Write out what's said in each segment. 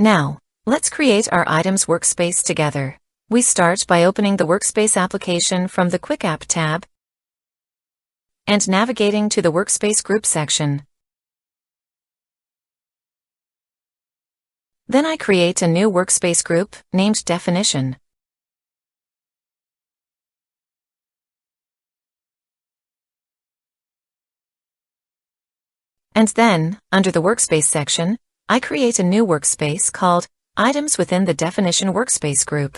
Now, let's create our items workspace together. We start by opening the workspace application from the QuickApp tab and navigating to the workspace group section. Then I create a new workspace group named Definition. And then, under the Workspace section, I create a new workspace called Items within the Definition workspace group.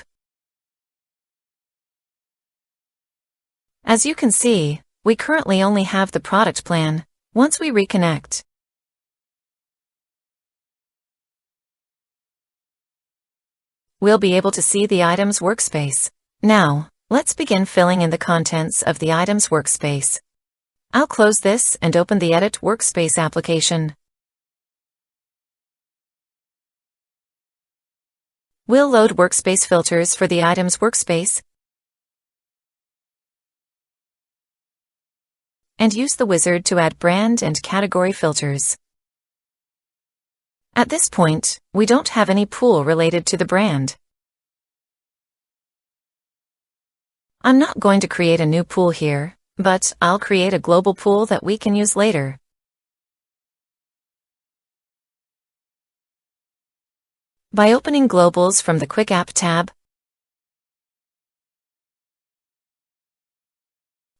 As you can see, we currently only have the product plan. Once we reconnect, we'll be able to see the Items workspace. Now, let's begin filling in the contents of the Items workspace. I'll close this and open the Edit Workspace application. We'll load workspace filters for the Items workspace and use the wizard to add brand and category filters. At this point, we don't have any pool related to the brand. I'm not going to create a new pool here, but I'll create a global pool that we can use later. By opening Globals from the QuickApp tab,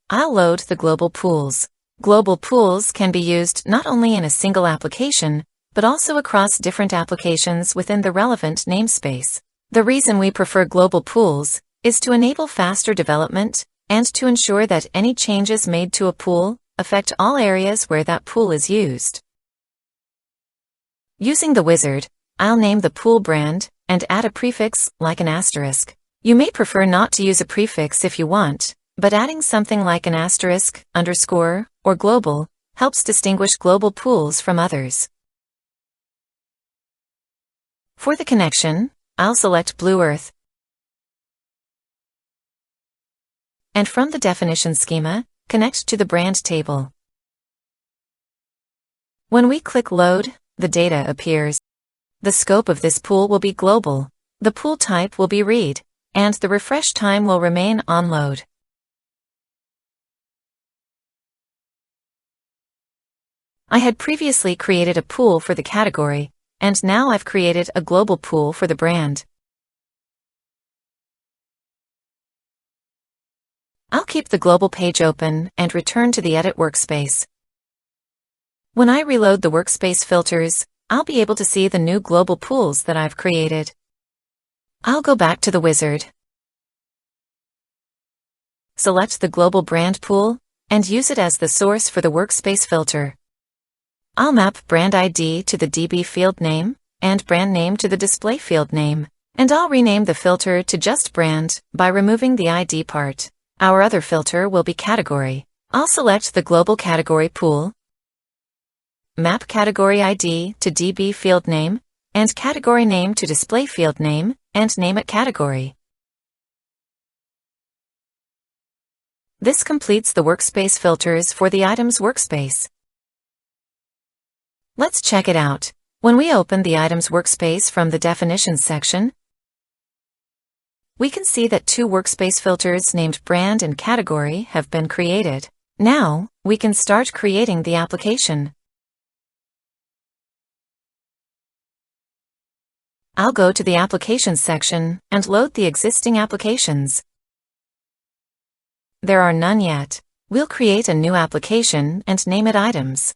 I'll load the global pools. Global pools can be used not only in a single application, but also across different applications within the relevant namespace. The reason we prefer global pools is to enable faster development and to ensure that any changes made to a pool affect all areas where that pool is used. Using the wizard, I'll name the pool brand and add a prefix like an asterisk. You may prefer not to use a prefix if you want, but adding something like an asterisk, underscore, or global helps distinguish global pools from others. For the connection, I'll select Blue Earth, and from the definition schema, connect to the brand table. When we click Load, the data appears. The scope of this pool will be global, the pool type will be read, and the refresh time will remain on load. I had previously created a pool for the category, and now I've created a global pool for the brand. I'll keep the global page open and return to the Edit workspace. When I reload the workspace filters, I'll be able to see the new global pools that I've created. I'll go back to the wizard, select the global brand pool, and use it as the source for the workspace filter. I'll map brand ID to the DB field name and brand name to the display field name, and I'll rename the filter to just brand by removing the ID part. Our other filter will be category. I'll select the global category pool, map category ID to DB field name, and category name to display field name, and name it category. This completes the workspace filters for the Items workspace. Let's check it out. When we open the Items workspace from the Definitions section, we can see that two workspace filters named Brand and Category have been created. Now, we can start creating the application. I'll go to the Applications section and load the existing applications. There are none yet. We'll create a new application and name it Items.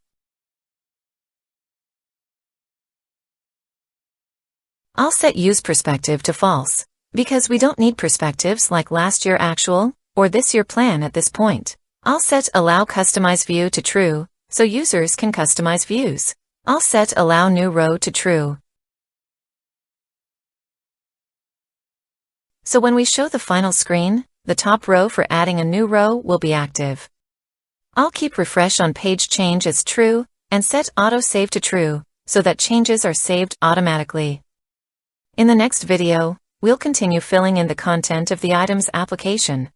I'll set Use Perspective to False, because we don't need perspectives like last year actual or this year plan at this point. I'll set Allow Customize View to True, so users can customize views. I'll set Allow New Row to True, so when we show the final screen, the top row for adding a new row will be active. I'll keep Refresh on Page Change as True and set Auto Save to True, so that changes are saved automatically. In the next video, we'll continue filling in the content of the Items application.